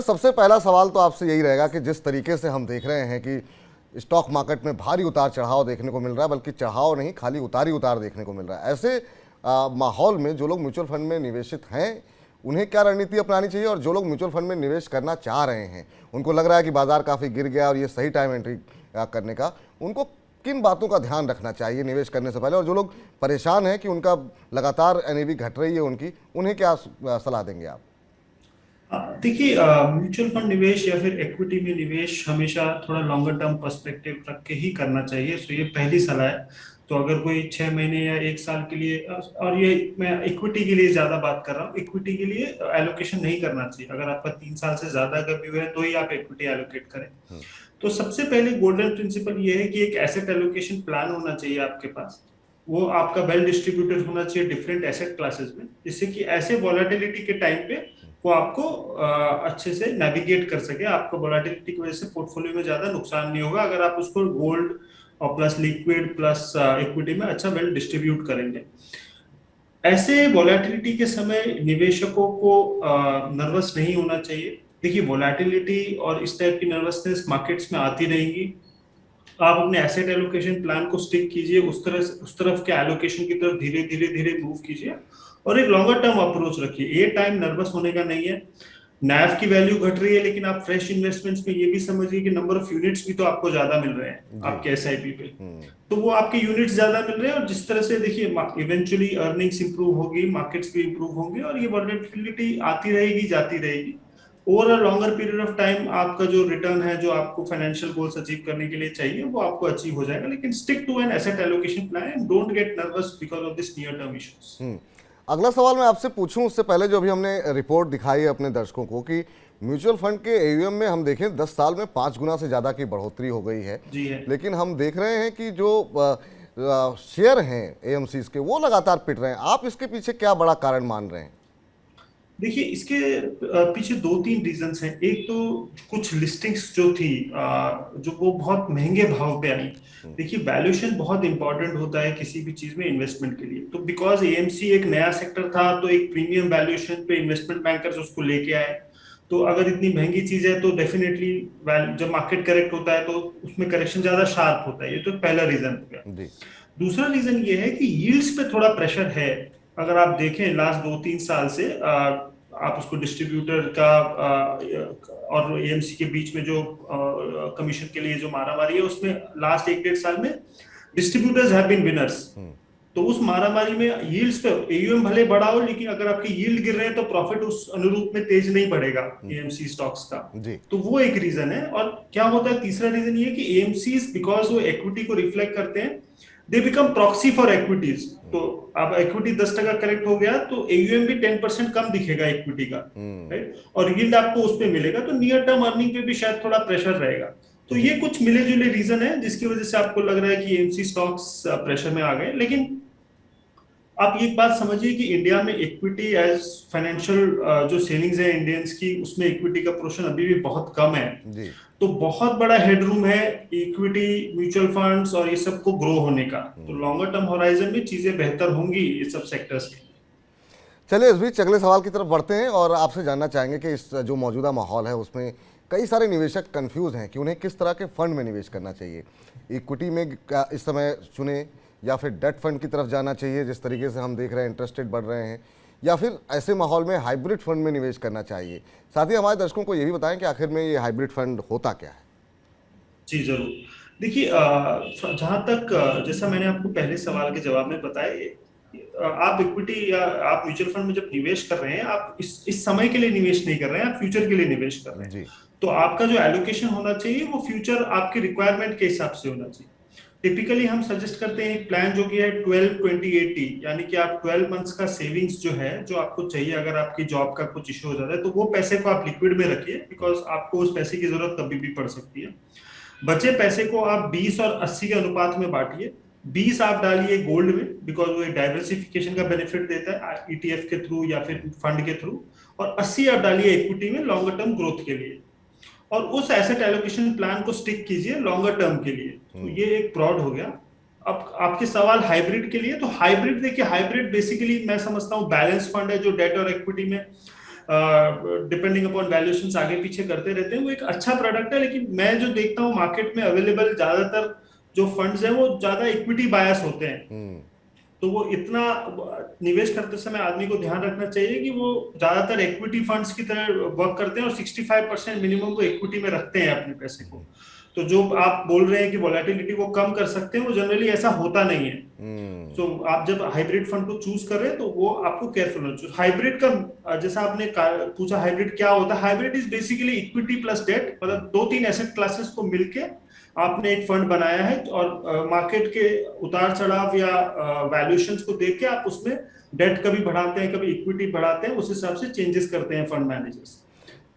सबसे पहला सवाल तो आपसे यही रहेगा कि जिस तरीके से हम देख रहे हैं कि स्टॉक मार्केट में भारी उतार चढ़ाव देखने को मिल रहा है, बल्कि चढ़ाव नहीं खाली उतार ही उतार देखने को मिल रहा है, ऐसे माहौल में जो लोग म्यूचुअल फंड में निवेशित हैं उन्हें क्या रणनीति अपनानी चाहिए, और जो लोग म्यूचुअल फंड में निवेश करना चाह रहे हैं, उनको लग रहा है कि बाजार काफ़ी गिर गया और ये सही टाइम एंट्री करने का, उनको किन बातों का ध्यान रखना चाहिए निवेश करने से पहले, और जो लोग परेशान हैं कि उनका लगातार एनएवी घट रही है उनकी, उन्हें क्या सलाह देंगे आप? देखिए, म्यूचुअल फंड निवेश या फिर इक्विटी में निवेश हमेशा थोड़ा लॉन्गर टर्म पर्सपेक्टिव रख के ही करना चाहिए। सो ये पहली सलाह है। तो अगर कोई 6 महीने या 1 साल के लिए, और ये मैं इक्विटी के लिए ज्यादा बात कर रहा हूँ, इक्विटी के लिए एलोकेशन नहीं करना चाहिए। अगर आपका 3 साल से ज्यादा का व्यू है तो ही आप इक्विटी एलोकेट करें। तो सबसे पहले गोल्डन प्रिंसिपल ये है कि एक एसेट एलोकेशन प्लान होना चाहिए आपके पास। वो आपका वेल डिस्ट्रीब्यूटेड होना चाहिए डिफरेंट एसेट क्लासेस में, जिससे कि ऐसे वॉलेटिलिटी के टाइम पे वो आपको अच्छे से नेविगेट कर सके। आपको वॉलेटिलिटी की वजह से पोर्टफोलियो में ज्यादा नुकसान नहीं होगा अगर आप उसको गोल्ड और प्लस लिक्विड प्लस इक्विटी में अच्छा वेल डिस्ट्रीब्यूट करेंगे। ऐसे वॉलेटिलिटी के समय निवेशकों को नर्वस नहीं होना चाहिए। देखिए, वॉलेटिलिटी और इस टाइप की नर्वसनेस मार्केट्स में आती रहेंगी। आप अपने एसेट एलोकेशन प्लान को स्टिक कीजिए, उस तरफ के एलोकेशन की तरफ धीरे धीरे धीरे मूव कीजिए, और एक लॉन्गर टर्म अप्रोच रखिए। ये टाइम नर्वस होने का नहीं है। नैव की वैल्यू घट रही है, लेकिन आप फ्रेश इन्वेस्टमेंट्स में ये भी समझिए कि नंबर ऑफ यूनिट्स भी तो आपको ज्यादा मिल रहे हैं आपके एसआईपी पे। तो वो आपके यूनिट्स ज्यादा मिल रहे हैं, और जिस तरह से देखिए इवेंचुअली अर्निंग्स इंप्रूव होगी, मार्केट्स भी इंप्रूव होंगे, और ये वॉलेटिलिटी आती रहेगी जाती रहेगी। Over a longer period of time आपका जो रिटर्न है, जो आपको फाइनेंशियल गोल्स अचीव करने के लिए चाहिए, वो आपको अचीव हो जाएगा। लेकिन stick to an asset allocation plan and don't get nervous because of this near term issues. अगला सवाल मैं आपसे पूछूं उससे पहले, जो अभी हमने रिपोर्ट दिखाई है अपने दर्शकों को कि म्यूचुअल फंड के एयूएम में हम देखें 10 साल में 5 गुना से ज़्यादा की बढ़ोतरी हो गई है। जी है। लेकिन हम देख रहे हैं कि जो शेयर हैं एएमसीज के, वो लगातार पिट रहे हैं। आप इसके पीछे क्या बड़ा कारण मान रहे हैं? देखिए, इसके पीछे 2-3 रीजंस हैं। एक तो कुछ लिस्टिंग्स जो थी, जो वो बहुत महंगे भाव पे आई। देखिए, वैल्यूएशन बहुत इंपॉर्टेंट होता है किसी भी चीज में इन्वेस्टमेंट के लिए। तो बिकॉज एएमसी एक नया सेक्टर था, तो एक प्रीमियम वैल्यूएशन पे इन्वेस्टमेंट बैंकर्स उसको लेके आए। तो अगर इतनी महंगी चीज है तो डेफिनेटली जब मार्केट करेक्ट होता है तो उसमें करेक्शन ज्यादा शार्प होता है। ये तो पहला रीजन हो गया। दूसरा रीजन ये है कि यील्ड्स पे थोड़ा प्रेशर है। अगर आप देखें लास्ट 2-3 साल से, आप उसको डिस्ट्रीब्यूटर का और एएमसी के बीच में जो कमीशन के लिए जो मारामारी है, उसमें लास्ट 1-1.5 साल में डिस्ट्रीब्यूटर्स हैव बीन विनर्स। तो उस मारामारी में यील्ड्स पे एयूएम भले बढ़ा हो, लेकिन अगर आपके यील्ड गिर रहे हैं तो प्रॉफिट उस अनुरूप में तेज नहीं बढ़ेगा एएमसी स्टॉक्स का। तो वो एक रीजन है। और क्या होता है, तीसरा रीजन ये कि एएमसी बिकॉज वो इक्विटी को रिफ्लेक्ट करते हैं, they become proxy for equities. तो अब इक्विटी 10% करेक्ट हो गया तो एयूएम भी 10% कम दिखेगा इक्विटी का, राइट? और यील्ड आपको उस पे मिलेगा, तो नियर टर्म अर्निंग पे भी शायद थोड़ा प्रेशर रहेगा। तो ये कुछ मिले जुले रीजन है जिसकी वजह से आपको लग रहा है कि एएमसी स्टॉक्स प्रेशर में आ गए। लेकिन आप ये बात समझिए कि इंडिया में इक्विटी एज फाइनेंशियल जो सेविंग्स है इंडियंस की, उसमें इक्विटी का पोर्शन अभी भी बहुत कम है। तो बहुत बड़ा हेडरूम है इक्विटी, म्यूचुअल फंड्स और ये सब को ग्रो होने का। तो लॉन्गर टर्म होराइजन में चीजें बेहतर होंगी ये सब सेक्टर्स की। चलिए, इस बीच अगले सवाल की तरफ बढ़ते हैं और आपसे जानना चाहेंगे कि इस जो मौजूदा माहौल है उसमें कई सारे निवेशक कंफ्यूज हैं कि उन्हें किस तरह के फंड में निवेश करना चाहिए। इक्विटी में इस समय चुने, या फिर डेट फंड की तरफ जाना चाहिए जिस तरीके से हम देख रहे हैं इंटरेस्ट रेट बढ़ रहे हैं, या फिर ऐसे माहौल में हाइब्रिड फंड में निवेश करना चाहिए। साथ ही हमारे दर्शकों को ये भी बताएं कि आखिर में ये हाइब्रिड फंड होता क्या है। जी जरूर। देखिए, जहां तक जैसा मैंने आपको पहले सवाल के जवाब में बताया, आप इक्विटी या आप म्यूचुअल फंड में जब निवेश कर रहे हैं, आप इस समय के लिए निवेश नहीं कर रहे हैं, आप फ्यूचर के लिए निवेश कर रहे हैं। तो आपका जो एलोकेशन होना चाहिए वो फ्यूचर आपके रिक्वायरमेंट के हिसाब से होना चाहिए। टिपिकली हम सजेस्ट करते हैं एक प्लान जो कि है 12-20-80, यानी कि आप 12 मंथ्स का सेविंग्स जो है, जो आपको चाहिए अगर आपकी जॉब का कुछ इश्यू हो जाता है, तो वो पैसे को आप लिक्विड में रखिए, बिकॉज आपको उस पैसे की जरूरत कभी भी पड़ सकती है। बचे पैसे को आप 20 और 80 के अनुपात में बांटिए। 20 आप डालिए गोल्ड में, बिकॉज वो एक डाइवर्सिफिकेशन का बेनिफिट देता है ईटीएफ के थ्रू या फिर फंड के थ्रू, और 80 आप डालिए इक्विटी में लॉन्गर टर्म ग्रोथ के लिए। और उस एसेट एलोकेशन प्लान को स्टिक कीजिए लॉन्गर टर्म के लिए। तो ये एक ब्रॉड हो गया। अब आपके सवाल हाइब्रिड के लिए, तो हाइब्रिड देखिए, हाइब्रिड बेसिकली मैं समझता हूँ बैलेंस फंड है जो डेट और इक्विटी में डिपेंडिंग अपॉन वैल्यूएशंस आगे पीछे करते रहते हैं। वो एक अच्छा प्रोडक्ट है, लेकिन मैं जो देखता हूँ मार्केट में अवेलेबल ज्यादातर जो फंड्स हैं वो ज्यादा इक्विटी बायस होते हैं। तो वो इतना निवेश करते समय आदमी को ध्यान रखना चाहिए कि वो ज्यादातर इक्विटी फंड्स की तरह वर्क करते हैं और 65% मिनिमम वो इक्विटी में रखते हैं अपने पैसे को। तो जो आप बोल रहे हैं कि वोलेटिलिटी वो कम कर सकते हैं, वो जनरली ऐसा होता नहीं है। तो आप जब हाइब्रिड फंड को चूज कर रहे हैं तो वो आपको केयरफुल होना चाहिए। हाइब्रिड का जैसा आपने पूछा हाइब्रिड क्या होता है, hybrid is basically equity plus debt, मतलब 2-3 एसेट क्लासेस को मिलके आपने एक फंड बनाया है और मार्केट के उतार चढ़ाव या वैल्यूएशंस को देख के आप उसमें डेट कभी बढ़ाते हैं कभी इक्विटी बढ़ाते हैं, उस हिसाब से चेंजेस करते हैं फंड मैनेजर्स।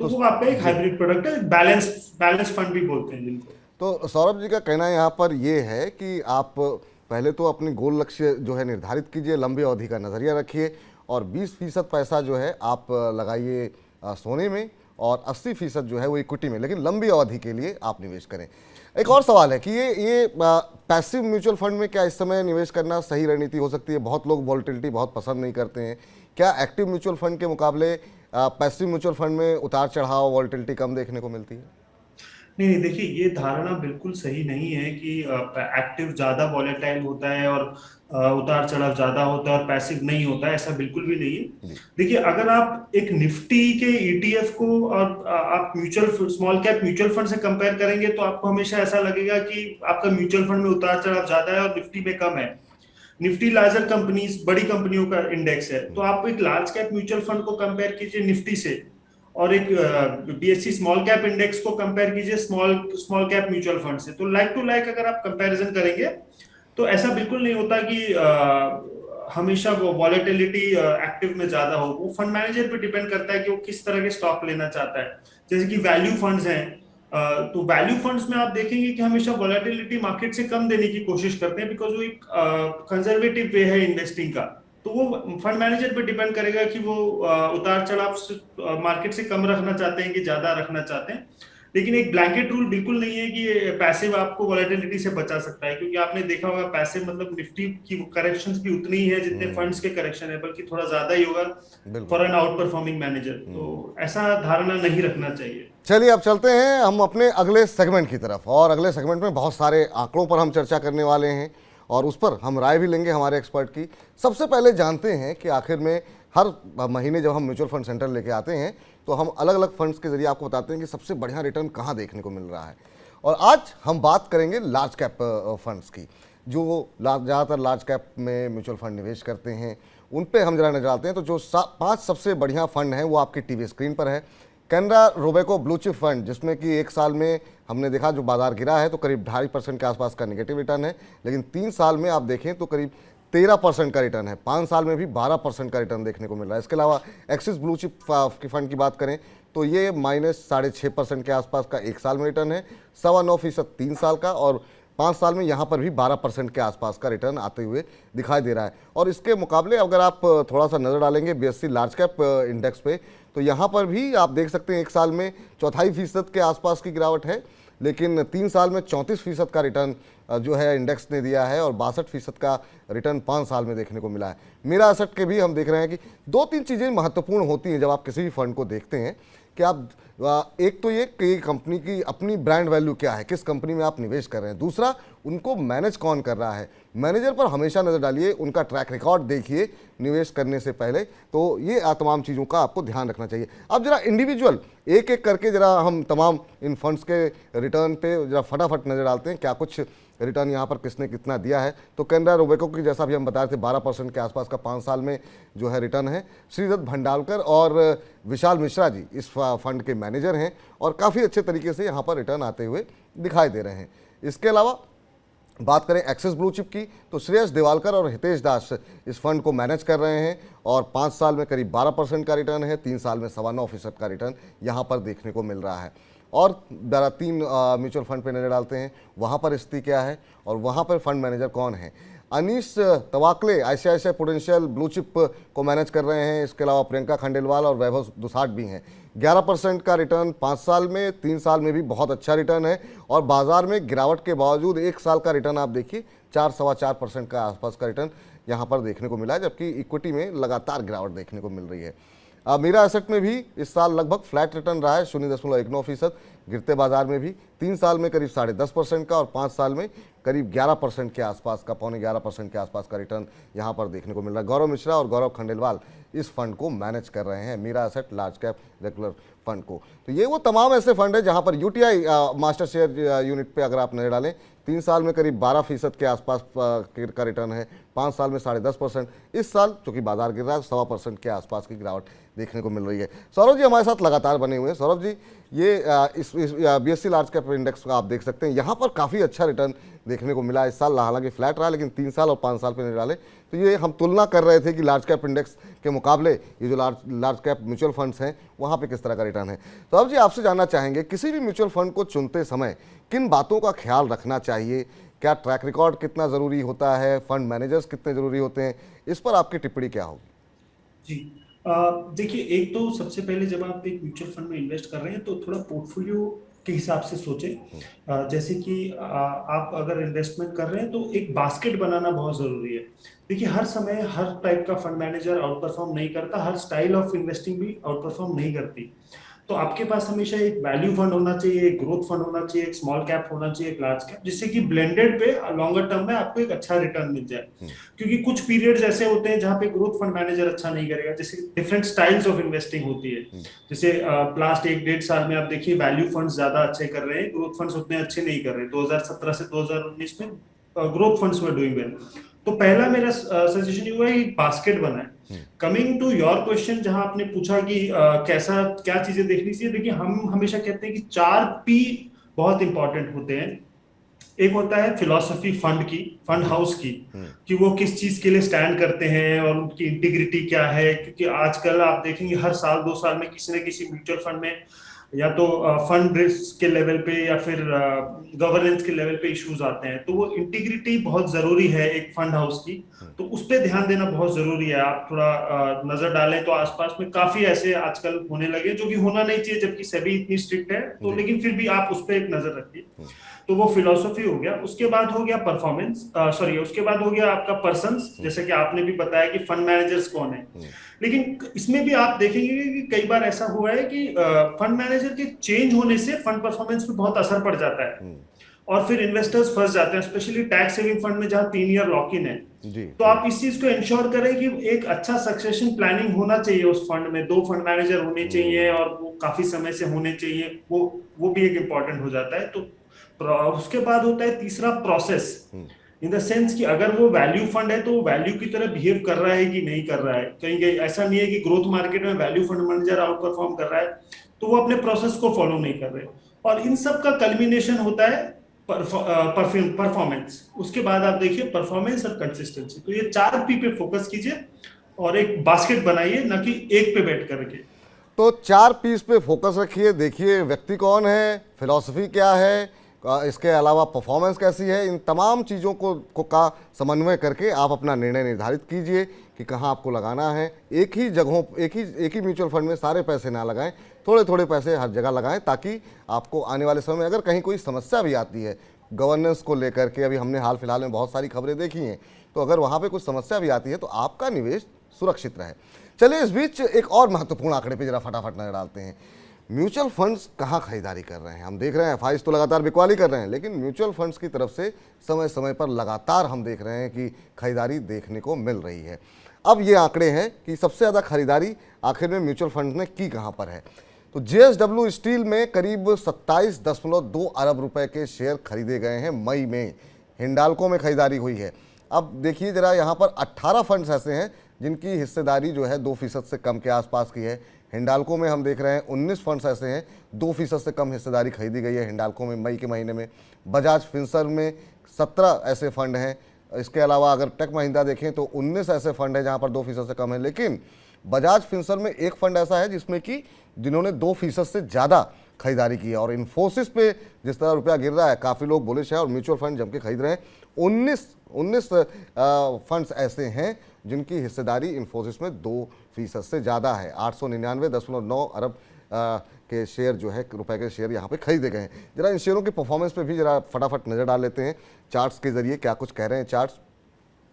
तो वो आपका एक हाइब्रिड प्रोडक्ट है, बैलेंस फंड भी बोलते हैं जिनको। तो सौरभ जी का कहना यहाँ पर ये है कि आप पहले तो अपनी गोल लक्ष्य जो है निर्धारित कीजिए, लंबी अवधि का नज़रिया रखिए और 20% पैसा जो है आप लगाइए सोने में और 80% जो है वो इक्विटी में, लेकिन लंबी अवधि के लिए आप निवेश करें। एक और सवाल है कि ये पैसिव म्यूचुअल फंड में क्या इस समय निवेश करना सही रणनीति हो सकती है? बहुत लोग वॉलेटिलिटी बहुत पसंद नहीं करते हैं। क्या एक्टिव म्यूचुअल फंड के मुकाबले पैसिव म्यूचुअल फंड में उतार चढ़ाव वॉलेटिलिटी कम देखने को मिलती है? नहीं, देखिए ये धारणा बिल्कुल सही नहीं है कि एक्टिव ज्यादा वॉलेटाइल होता है और उतार चढ़ाव ज्यादा होता है और पैसिव नहीं होता है, ऐसा बिल्कुल भी नहीं है। देखिए अगर आप एक निफ्टी के ईटीएफ को और आप स्मॉल कैप म्यूचुअल फंड से कंपेयर करेंगे तो आपको हमेशा ऐसा लगेगा कि आपका म्यूचुअल फंड में उतार चढ़ाव ज्यादा है और निफ्टी में कम है। निफ्टी लार्जर कंपनीज, बड़ी कंपनियों का इंडेक्स है, तो आप एक लार्ज कैप म्यूचुअल फंड को कंपेयर कीजिए निफ्टी से और एक बीएससी स्मॉल कैप इंडेक्स को कंपेयर कीजिए स्मॉल कैप म्यूचुअल फंड से। तो लाइक टू लाइक अगर आप कंपैरिजन करेंगे तो ऐसा बिल्कुल नहीं होता कि हमेशा वो वॉलेटिलिटी एक्टिव में ज्यादा हो। वो फंड मैनेजर पे डिपेंड करता है कि वो किस तरह के स्टॉक लेना चाहता है। जैसे कि वैल्यू फंड्स हैं, तो वैल्यू फंड्स में आप देखेंगे कि हमेशा वॉलेटिलिटी मार्केट से कम देने की कोशिश करते हैं, बिकॉज वो एक कंजर्वेटिव वे है इन्वेस्टिंग का। तो वो फंड मैनेजर पे डिपेंड करेगा कि वो उतार चढ़ाव मार्केट से कम रखना चाहते हैं कि ज्यादा रखना चाहते हैं। लेकिन एक ब्लैंकेट रूल बिल्कुल नहीं है कि पैसिव आपको वॉलेटिलिटी से बचा सकता है, क्योंकि आपने देखा होगा पैसिव मतलब निफ्टी की करेक्शंस भी उतनी ही है जितने फंड्स के करेक्शन है, बल्कि थोड़ा ज्यादा ही होगा for an outperforming manager. तो ऐसा धारणा नहीं रखना चाहिए। चलिए अब चलते हैं हम अपने अगले सेगमेंट की तरफ, और अगले सेगमेंट में बहुत सारे आंकड़ों पर हम चर्चा करने वाले हैं और उस पर हम राय भी लेंगे हमारे एक्सपर्ट की। सबसे पहले जानते हैं कि आखिर में हर महीने जब हम म्यूचुअल फंड सेंटर लेके आते हैं तो हम अलग अलग फंड्स के जरिए आपको बताते हैं कि सबसे बढ़िया रिटर्न कहाँ देखने को मिल रहा है। और आज हम बात करेंगे लार्ज कैप फंड्स की, जो ज़्यादातर लार्ज कैप में म्यूचुअल फंड निवेश करते हैं, उन पे हम जरा नजर डालते हैं। तो जो 5 सबसे बढ़िया फंड हैं वो आपकी टीवी स्क्रीन पर है। Canara Robeco blue chip fund, जिसमें कि एक साल में हमने देखा जो बाजार गिरा है तो करीब 2.5% के आसपास का नेगेटिव रिटर्न है, लेकिन 3 साल में आप देखें तो करीब 13% का रिटर्न है। 5 साल में भी 12% का रिटर्न देखने को मिल रहा है। इसके अलावा एक्सिस ब्लू चिप की फंड की बात करें तो ये -6.5% के आसपास का 1 साल में रिटर्न है, 9.25% 3 साल का, और 5 साल में यहाँ पर भी 12% के आसपास का रिटर्न आते हुए दिखाई दे रहा है। और इसके मुकाबले अगर आप थोड़ा सा नज़र डालेंगे बीएससी लार्ज कैप इंडेक्स पे तो यहाँ पर भी आप देख सकते हैं 1 साल में 4.5% के आसपास की गिरावट है, लेकिन 3 साल में 34% का रिटर्न जो है इंडेक्स ने दिया है और 62% का रिटर्न 5 साल में देखने को मिला है। मेरा एसेट के भी हम देख रहे हैं कि 2-3 चीज़ें महत्वपूर्ण होती हैं जब आप किसी भी फंड को देखते हैं कि आप एक तो ये कि कंपनी की अपनी ब्रांड वैल्यू क्या है, किस कंपनी में आप निवेश कर रहे हैं। दूसरा, उनको मैनेज कौन कर रहा है। मैनेजर पर हमेशा नज़र डालिए, उनका ट्रैक रिकॉर्ड देखिए निवेश करने से पहले। तो ये तमाम चीज़ों का आपको ध्यान रखना चाहिए। अब जरा इंडिविजुअल एक एक करके जरा हम तमाम इन फंड्स के रिटर्न पे जरा फटाफट नज़र डालते हैं, क्या कुछ रिटर्न यहाँ पर किसने कितना दिया है। तो कैनरा रोबेको की जैसा भी हम बता रहे थे 12% के आसपास का 5 साल में जो है रिटर्न है। श्रीदत्त भंडालकर और विशाल मिश्रा जी इस फंड के मैनेजर हैं और काफ़ी अच्छे तरीके से यहाँ पर रिटर्न आते हुए दिखाई दे रहे हैं। इसके अलावा बात करें एक्सिस ब्लू चिप की तो श्रेयस दिवालकर और हितेश दास इस फंड को मैनेज कर रहे हैं और 5 साल में करीब 12% का रिटर्न है, 3 साल में 9.25% का रिटर्न यहाँ पर देखने को मिल रहा है। और जरा 3 म्यूचुअल फंड पे नज़र डालते हैं, वहाँ पर स्थिति क्या है और वहाँ पर फंड मैनेजर कौन है। Anish Tawakley ICICI Prudential Blue Chip को मैनेज कर रहे हैं। इसके अलावा प्रियंका खंडेलवाल और वैभव दुसाट भी हैं। 11% का रिटर्न 5 साल में, 3 साल में भी बहुत अच्छा रिटर्न है और बाजार में गिरावट के बावजूद 1 साल का रिटर्न आप देखिए 4-4.25% का आसपास का रिटर्न यहाँ पर देखने को मिला है, जबकि इक्विटी में लगातार गिरावट देखने को मिल रही है। मीरा एसेट में भी इस साल लगभग फ्लैट रिटर्न रहा है, 0.19%, गिरते बाजार में भी 3 साल में करीब 10.5% का और 5 साल में करीब 11% के आसपास का, 11.25% के आसपास का रिटर्न यहाँ पर देखने को मिल रहा है। गौरव मिश्रा और गौरव खंडेलवाल इस फंड को मैनेज कर रहे हैं, Mirae asset large cap regular fund को। तो ये वो तमाम ऐसे फंड है जहाँ पर यूटीआई मास्टर शेयर यूनिट पे अगर आप नजर डालें, 3 साल में करीब 12% के आसपास का रिटर्न है, 5 साल में 10.5%। इस साल चूंकि बाजार गिर रहा है, 1.25% के आसपास की गिरावट देखने को मिल रही है। सौरभ जी हमारे साथ लगातार बने हुए हैं। सौरभ जी, ये इस बीएससी लार्ज कैप इंडेक्स को आप देख सकते हैं, यहाँ पर काफ़ी अच्छा रिटर्न देखने को मिला। इस साल हालांकि फ्लैट रहा, लेकिन 3 साल और 5 साल पर नहीं डाले, तो ये हम तुलना कर रहे थे कि लार्ज कैप इंडेक्स के मुकाबले ये जो लार्ज कैप म्यूचुअल फंड्स हैं वहाँ पे किस तरह का रिटर्न है। तो अब जी आपसे जानना चाहेंगे, किसी भी म्यूचुअल फंड को चुनते समय किन बातों का ख्याल रखना चाहिए? क्या ट्रैक रिकॉर्ड कितना ज़रूरी होता है? फंड मैनेजर्स कितने ज़रूरी होते हैं? इस पर आपकी टिप्पणी क्या होगी? जी, देखिए, एक तो सबसे पहले जब आप एक म्यूचुअल फंड में इन्वेस्ट कर रहे हैं तो थोड़ा पोर्टफोलियो के हिसाब से सोचें। जैसे कि आप अगर इन्वेस्टमेंट कर रहे हैं तो एक बास्केट बनाना बहुत जरूरी है। देखिए, हर समय हर टाइप का फंड मैनेजर आउट परफॉर्म नहीं करता, हर स्टाइल ऑफ इन्वेस्टिंग भी आउट परफॉर्म नहीं करती। तो आपके पास हमेशा एक वैल्यू फंड होना चाहिए, एक ग्रोथ फंड होना चाहिए, एक स्मॉल कैप होना चाहिए, एक लार्ज कैप, जिससे कि ब्लेंडेड पे लॉन्गर टर्म में आपको एक अच्छा रिटर्न मिल जाए। क्योंकि कुछ पीरियड्स ऐसे होते हैं जहां पे ग्रोथ फंड मैनेजर अच्छा नहीं करेगा, जैसे डिफरेंट स्टाइल्स ऑफ इन्वेस्टिंग होती है। जैसे लास्ट 1-1.5 साल में आप देखिए वैल्यू फंड्स ज्यादा अच्छे कर रहे हैं, ग्रोथ फंड्स उतने अच्छे नहीं कर रहे। 2017 से 2019 में growth funds were doing well. तो पहला मेरा सजेशन ये हुआ है कि बास्केट बनाए। कमिंग टू योर क्वेश्चन, जहां आपने पूछा कि कैसा क्या चीजें देखनी चाहिए, देखिए हम हमेशा कहते हैं कि 4 पी बहुत इंपॉर्टेंट होते हैं। एक होता है फिलॉसफी फंड की, फंड हाउस की, कि वो किस चीज के लिए स्टैंड करते हैं और उनकी इंटीग्रिटी क्या है। क्योंकि आजकल आप देखेंगे हर साल 2 साल में किसी न किसी म्यूचुअल फंड में या तो फंड रिस्क के लेवल पे या फिर गवर्नेंस के लेवल पे इश्यूज आते हैं। तो वो इंटीग्रिटी बहुत जरूरी है एक फंड हाउस की, तो उस पर ध्यान देना बहुत जरूरी है। आप थोड़ा नजर डालें तो आसपास में काफी ऐसे आजकल होने लगे, जो कि होना नहीं चाहिए, जबकि सेबी इतनी स्ट्रिक्ट है तो, लेकिन फिर भी आप उस पर एक नजर रखिए। तो वो फिलोसफी हो गया। उसके बाद हो गया परफॉर्मेंस, उसके बाद हो गया आपका पर्सन्स, जैसे कि आपने भी बताया कि फंड मैनेजर्स कौन है। लेकिन इसमें भी आप देखेंगे कि कई बार ऐसा हुआ है कि फंड मैनेजर के चेंज होने से फंड परफॉर्मेंस पे बहुत असर पड़ जाता है और फिर इन्वेस्टर्स फंस जाते हैं, स्पेशली टैक्स सेविंग फंड में जहां 3 ईयर लॉक इन है। तो आप इस चीज को इंश्योर करें कि एक अच्छा सक्सेशन प्लानिंग होना चाहिए उस फंड में, 2 फंड मैनेजर होने चाहिए और वो काफी समय से होने चाहिए, वो भी एक इंपॉर्टेंट हो जाता है। तो उसके बाद होता है तीसरा प्रोसेस, इन द सेंस कि अगर वो वैल्यू फंड है तो वो वैल्यू की तरह बिहेव कर रहा है कि नहीं कर रहा है। कहीं ऐसा नहीं है कि ग्रोथ मार्केट में value fund manager out perform कर रहा है तो वो अपने प्रोसेस को फॉलो नहीं कर रहे। और इन सब का कल्मिनेशन होता है परफॉर्मेंस। उसके बाद आप देखिए परफॉर्मेंस और कंसिस्टेंसी। तो ये 4 पी पे फोकस कीजिए और एक बास्केट बनाइए, ना कि एक पे बैठ करके। तो 4 पीस पे फोकस रखिए, देखिए व्यक्ति कौन है, फिलॉसफी क्या है, इसके अलावा परफॉर्मेंस कैसी है, इन तमाम चीज़ों को का समन्वय करके आप अपना निर्णय निर्धारित कीजिए कि कहाँ आपको लगाना है। एक ही जगहों एक ही म्यूचुअल फंड में सारे पैसे ना लगाएं, थोड़े थोड़े पैसे हर जगह लगाएं, ताकि आपको आने वाले समय में अगर कहीं कोई समस्या भी आती है गवर्नेंस को लेकर के, अभी हमने हाल फिलहाल में बहुत सारी खबरें देखी हैं, तो अगर वहाँ पर कुछ समस्या भी आती है तो आपका निवेश सुरक्षित रहे। चलिए इस बीच एक और महत्वपूर्ण आंकड़े पर जरा फटाफट नजर डालते हैं। म्यूचुअल फंड्स कहाँ खरीदारी कर रहे हैं? हम देख रहे हैं एफआईज तो लगातार बिकवाली कर रहे हैं, लेकिन म्यूचुअल फंड्स की तरफ से समय समय पर लगातार हम देख रहे हैं कि खरीदारी देखने को मिल रही है। अब ये आंकड़े हैं कि सबसे ज़्यादा खरीदारी आखिर में म्यूचुअल फंड ने की कहाँ पर है। तो जेएसडब्ल्यू स्टील में करीब 27.2 अरब रुपए के शेयर खरीदे गए हैं मई में। हिंडाल्को में खरीदारी हुई है। अब देखिए जरा, यहाँ पर 18 फंड्स ऐसे हैं जिनकी हिस्सेदारी जो है 2% से कम के आसपास की है। हिंडाल्को में हम देख रहे हैं 19 फंड्स ऐसे हैं 2% से कम हिस्सेदारी खरीदी गई है हिंडाल्को में मई के महीने में। बजाज फिनसर्व में 17 ऐसे फंड हैं। इसके अलावा अगर टेक महिंद्रा देखें तो 19 ऐसे फंड हैं जहां पर 2% से कम है। लेकिन बजाज फिनसर्व में एक फंड ऐसा है जिसमें कि जिन्होंने 2% से ज़्यादा खरीदारी की है। और इन्फोसिस पे जिस तरह रुपया गिर रहा है, काफ़ी लोग बुलिश है और म्यूचुअल फंड जम के खरीद रहे हैं। 19 फंड्स ऐसे हैं जिनकी हिस्सेदारी इन्फोसिस में 2% से ज़्यादा है। 899.9 अरब के शेयर जो है रुपए के शेयर यहाँ पे खरीदे गए हैं। जरा इन शेयरों की परफॉर्मेंस पे भी जरा फटाफट नज़र डाल लेते हैं चार्ट्स के जरिए क्या कुछ कह रहे हैं चार्ट्स।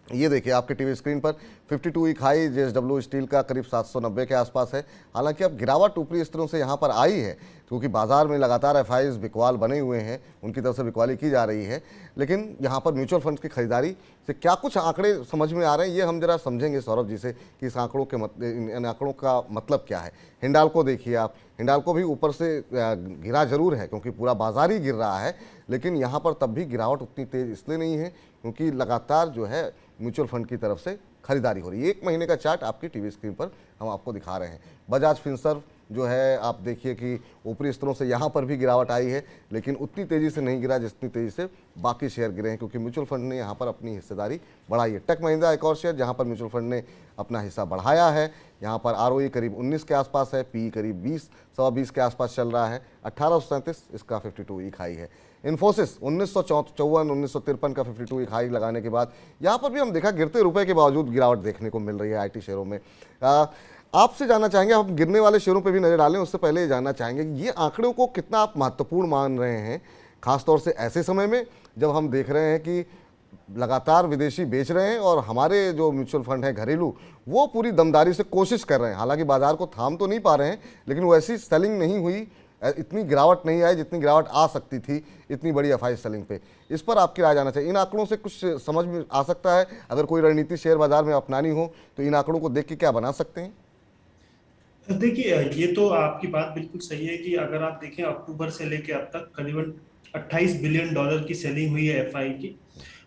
ये देखिए आपके टीवी स्क्रीन पर 52 वीक हाई जेएसडब्ल्यू स्टील का करीब 790 के आसपास है। हालांकि अब गिरावट ऊपरी स्तरों से यहाँ पर आई है क्योंकि बाजार में लगातार एफआईज बिकवाल बने हुए हैं, उनकी तरफ से बिकवाली की जा रही है। लेकिन यहाँ पर म्यूचुअल फंड्स की खरीदारी से क्या कुछ आंकड़े समझ में आ रहे हैं, ये हम जरा समझेंगे सौरभ जी से कि इस आंकड़ों के इन आंकड़ों का मतलब क्या है। हिंडाल्को देखिए आप, हिंडाल्को भी ऊपर से गिरा जरूर है क्योंकि पूरा बाजार ही गिर रहा है, लेकिन यहाँ पर तब भी गिरावट उतनी तेज इसलिए नहीं है क्योंकि लगातार जो है म्यूचुअल फंड की तरफ से खरीदारी हो रही है। एक महीने का चार्ट आपकी टीवी स्क्रीन पर हम आपको दिखा रहे हैं। बजाज फिनसर्व जो है आप देखिए कि ऊपरी स्तरों से यहाँ पर भी गिरावट आई है, लेकिन उतनी तेज़ी से नहीं गिरा जितनी तेज़ी से बाकी शेयर गिरे हैं क्योंकि म्यूचुअल फंड ने यहाँ पर अपनी हिस्सेदारी बढ़ाई है। टेक महिंद्रा एक और शेयर जहाँ पर म्यूचुअल फंड ने अपना हिस्सा बढ़ाया है। यहाँ पर आरओई करीब 19 के आसपास है, पी करीब 20 के आसपास चल रहा है। 1837 इसका 52 वीक हाई है। इन्फोसिस 1954-1953 का 52 वीक हाई लगाने के बाद यहाँ पर भी हम देखा गिरते रुपए के बावजूद गिरावट देखने को मिल रही है आईटी शेयरों में। आपसे जानना चाहेंगे, हम गिरने वाले शेयरों पे भी नजर डालें उससे पहले जानना चाहेंगे ये आंकड़ों को कितना आप महत्वपूर्ण मान रहे हैं, खासतौर से ऐसे समय में जब हम देख रहे हैं कि लगातार विदेशी बेच रहे हैं और हमारे जो म्यूचुअल फंड है घरेलू वो पूरी दमदारी से कोशिश कर रहे हैं। हालांकि बाजार को थाम तो नहीं पा रहे हैं, लेकिन वैसी सेलिंग नहीं हुई, इतनी गिरावट नहीं आई जितनी गिरावट आ सकती थी इतनी बड़ी एफआई सेलिंग पे। इस पर आपकी राय जानना चाहिए। इन आंकड़ों से कुछ समझ में आ सकता है, अगर कोई रणनीति शेयर बाजार में अपनानी हो तो इन आंकड़ों को देख के क्या बना सकते हैं? देखिए, ये तो आपकी बात बिल्कुल सही है कि अगर आप देखें अक्टूबर से लेके अब तक करीबन 28 बिलियन डॉलर की सेलिंग हुई है एफआई की।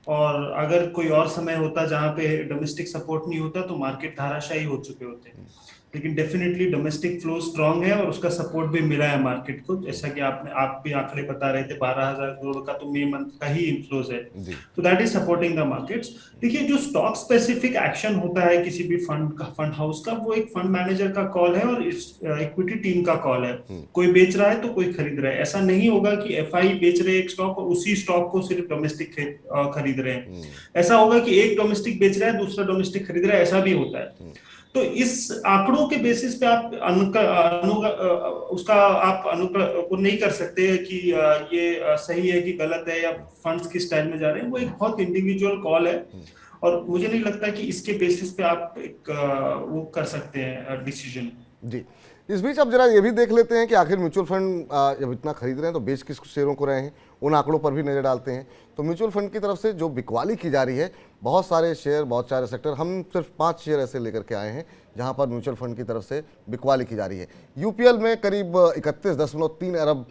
और अगर कोई और समय होता जहां पे डोमेस्टिक सपोर्ट नहीं होता तो मार्केट धाराशायी हो चुके होते हैं। लेकिन डेफिनेटली डोमेस्टिक फ्लो स्ट्रांग है और उसका सपोर्ट भी मिला है मार्केट को, जैसा कि आप भी आंकड़े बता रहे थे 12,000 करोड़ का तो मई मंथ का ही इनफ्लोज है, तो that is supporting the markets. देखिए, जो स्टॉक स्पेसिफिक एक्शन होता है किसी भी फंड हाउस का, वो एक फंड मैनेजर का कॉल है और इक्विटी टीम का कॉल है। कोई बेच रहा है तो कोई खरीद रहा है। ऐसा नहीं होगा कि एफआई बेच रहे एक स्टॉक और उसी स्टॉक को सिर्फ डोमेस्टिक खरीद रहे हैं। ऐसा होगा कि एक डोमेस्टिक बेच रहा है दूसरा डोमेस्टिक खरीद रहा है, ऐसा भी होता है। तो इस आंकड़ों के बेसिस पे आप वो नहीं कर सकते कि ये सही है कि गलत है या फंड्स किस स्टाइल में जा रहे हैं। वो एक बहुत इंडिविजुअल कॉल है और मुझे नहीं लगता कि इसके बेसिस पे आप एक वो कर सकते हैं डिसीजन। जी, इस बीच अब जरा ये भी देख लेते हैं कि आखिर म्यूचुअल फंड जब इतना खरीद रहे हैं तो बेच किस शेयरों को रहे हैं, उन आंकड़ों पर भी नजर डालते हैं। तो म्यूचुअल फंड की तरफ से जो बिकवाली की जा रही है, बहुत सारे शेयर, बहुत सारे सेक्टर, हम सिर्फ 5 शेयर ऐसे लेकर के आए हैं जहां पर म्यूचुअल फंड की तरफ से बिकवाली की जा रही है। यूपीएल में करीब 31.3 अरब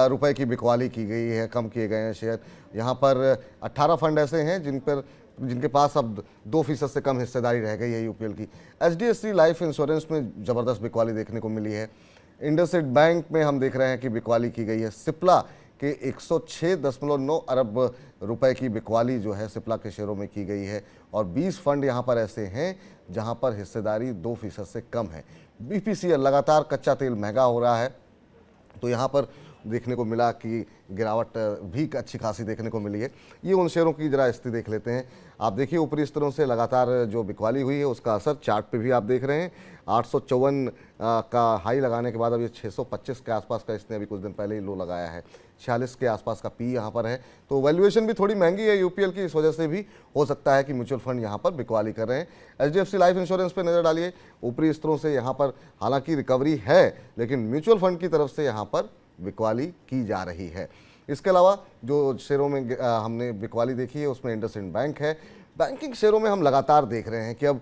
रुपए की बिकवाली की गई है, कम किए गए हैं शेयर। यहाँ पर 18 फंड ऐसे हैं जिनके पास अब 2% से कम हिस्सेदारी रह गई है यूपीएल की। एचडीएफसी लाइफ इंश्योरेंस में ज़बरदस्त बिकवाली देखने को मिली है। इंडसइंड बैंक में हम देख रहे हैं कि बिकवाली की गई है। सिप्ला के 106.9 अरब रुपए की बिकवाली जो है सिप्ला के शेयरों में की गई है और 20 फंड यहाँ पर ऐसे हैं जहाँ पर हिस्सेदारी 2% से कम है। बीपीसीएल, लगातार कच्चा तेल महंगा हो रहा है तो यहाँ पर देखने को मिला कि गिरावट भी अच्छी खासी देखने को मिली है। ये उन शेयरों की जरा स्थिति देख लेते हैं। आप देखिए ऊपरी स्तरों से लगातार जो बिकवाली हुई है उसका असर चार्ट पे भी आप देख रहे हैं। 854 का हाई लगाने के बाद अब ये 625 के आसपास का इसने अभी कुछ दिन पहले ही लो लगाया है। 46 के आसपास का पी यहाँ पर है, तो वैल्यूएशन भी थोड़ी महंगी है यूपीएल की, इस वजह से भी हो सकता है कि म्यूचुअल फंड यहाँ पर बिकवाली कर रहे हैं। एचडीएफसी लाइफ इंश्योरेंस पे नज़र डालिए, ऊपरी स्तरों से यहाँ पर हालांकि रिकवरी है लेकिन म्यूचुअल फंड की तरफ से यहाँ पर बिकवाली की जा रही है। इसके अलावा जो शेयरों में हमने बिकवाली देखी है उसमें इंडसइंड बैंक है। बैंकिंग शेयरों में हम लगातार देख रहे हैं कि अब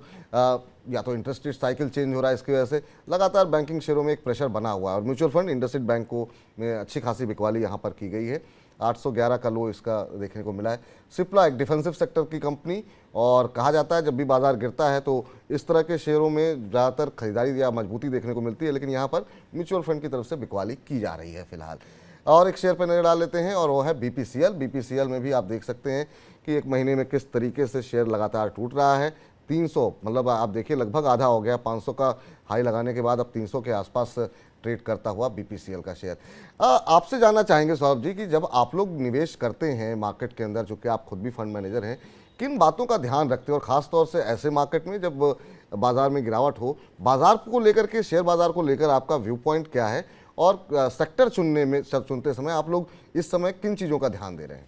या तो इंटरेस्ट रेट साइकिल चेंज हो रहा है, इसकी वजह से लगातार बैंकिंग शेयरों में एक प्रेशर बना हुआ है और म्यूचुअल फंड इंडसइंड बैंक को में अच्छी खासी बिकवाली यहाँ पर की गई है। 811 का लो इसका देखने को मिला है। सिप्ला एक डिफेंसिव सेक्टर की कंपनी और कहा जाता है जब भी बाजार गिरता है तो इस तरह के शेयरों में ज़्यादातर खरीदारी या मजबूती देखने को मिलती है, लेकिन यहाँ पर म्यूचुअल फंड की तरफ से बिकवाली की जा रही है फिलहाल। और एक शेयर पर नजर डाल लेते हैं और वो है बीपीसीएल। बीपीसीएल में भी आप देख सकते हैं कि एक महीने में किस तरीके से शेयर लगातार टूट रहा है। 300 मतलब आप देखिए लगभग आधा हो गया, 500 का हाई लगाने के बाद अब 300 के आसपास ट्रेड करता हुआ बीपीसीएल का शेयर। आपसे जानना चाहेंगे सौरभ जी कि जब आप लोग निवेश करते हैं मार्केट के अंदर, चूँकि आप खुद भी फंड मैनेजर हैं, किन बातों का ध्यान रखते हैं और ख़ास तौर से ऐसे मार्केट में जब बाज़ार में गिरावट हो, बाज़ार को लेकर के, शेयर बाज़ार को लेकर आपका व्यू पॉइंट क्या है और सेक्टर चुनते समय आप लोग इस समय किन चीज़ों का ध्यान दे रहे हैं?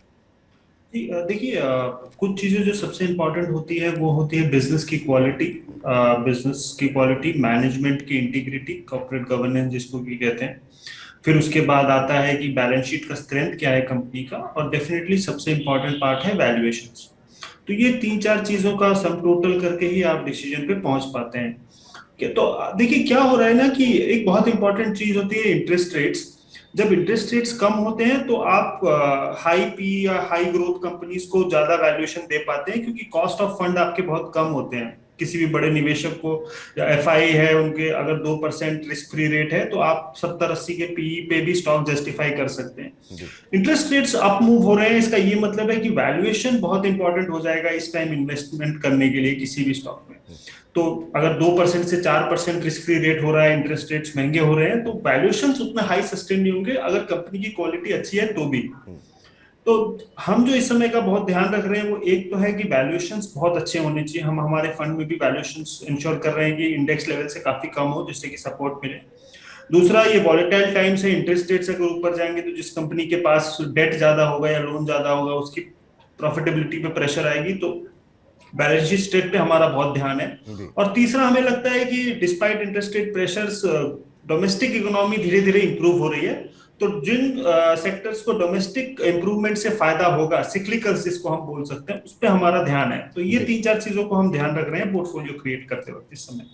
देखिए, कुछ चीजें जो सबसे इम्पोर्टेंट होती है वो होती है बिजनेस की क्वालिटी, मैनेजमेंट की इंटीग्रिटी, कॉर्पोरेट गवर्नेंस जिसको भी कहते हैं। फिर उसके बाद आता है कि बैलेंस शीट का स्ट्रेंथ क्या है कंपनी का, और डेफिनेटली सबसे इम्पोर्टेंट पार्ट है वैल्यूएशंस। तो ये तीन चार चीजों का सम टोटल करके ही आप डिसीजन पे पहुंच पाते हैं। तो देखिए क्या हो रहा है ना कि एक बहुत इंपॉर्टेंट चीज होती है इंटरेस्ट रेट्स। जब इंटरेस्ट रेट्स कम होते हैं तो आप हाई पी या हाई ग्रोथ कंपनीज को ज्यादा वैल्यूएशन दे पाते हैं, क्योंकि कॉस्ट ऑफ फंड आपके बहुत कम होते हैं। किसी भी बड़े निवेशक को, या एफआई है उनके, अगर 2% रिस्क फ्री रेट है तो आप 70-80 के पीई पे भी स्टॉक जस्टिफाई कर सकते हैं। जी। इंटरेस्ट रेट्स अप मूव हो रहे हैं, इसका ये मतलब है कि वैल्यूएशन बहुत इंपॉर्टेंट हो जाएगा इस टाइम इन्वेस्टमेंट करने के लिए किसी भी स्टॉक में। तो अगर 2% से 4% रिस्क फ्री रेट हो रहा है, इंटरेस्ट रेट्स महंगे हो रहे हैं, तो वैल्यूएशन उतना हाई सस्टेन नहीं होंगे अगर कंपनी की क्वालिटी अच्छी है तो भी। तो हम जो इस समय का बहुत ध्यान रख रहे हैं वो एक तो है कि वैल्यूएशंस बहुत अच्छे होने चाहिए। हम हमारे फंड में भी वैल्यूएशंस इंश्योर कर रहे हैं कि इंडेक्स लेवल से काफी कम हो, जिससे कि सपोर्ट मिले। दूसरा, ये वॉलेटाइल टाइम्स है, इंटरेस्ट रेट्स अगर ऊपर जाएंगे तो जिस कंपनी के पास डेट ज्यादा होगा या लोन ज्यादा होगा उसकी प्रॉफिटेबिलिटी पे प्रेशर आएगी, तो बैलेंस शीट स्टेट पे हमारा बहुत ध्यान है। जी। और तीसरा, हमें लगता है कि despite interest rate pressures, domestic economy धीरे धीरे इंप्रूव हो रही है। तो जिन सेक्टर्स को डोमेस्टिक इंप्रूवमेंट से फायदा होगा, सिक्लिकल्स जिसको हम बोल सकते हैं, उस पर हमारा ध्यान है। तो ये जी। तीन चार चीजों को हम ध्यान रख रहे हैं पोर्टफोलियो क्रिएट करते वक्त इस समय।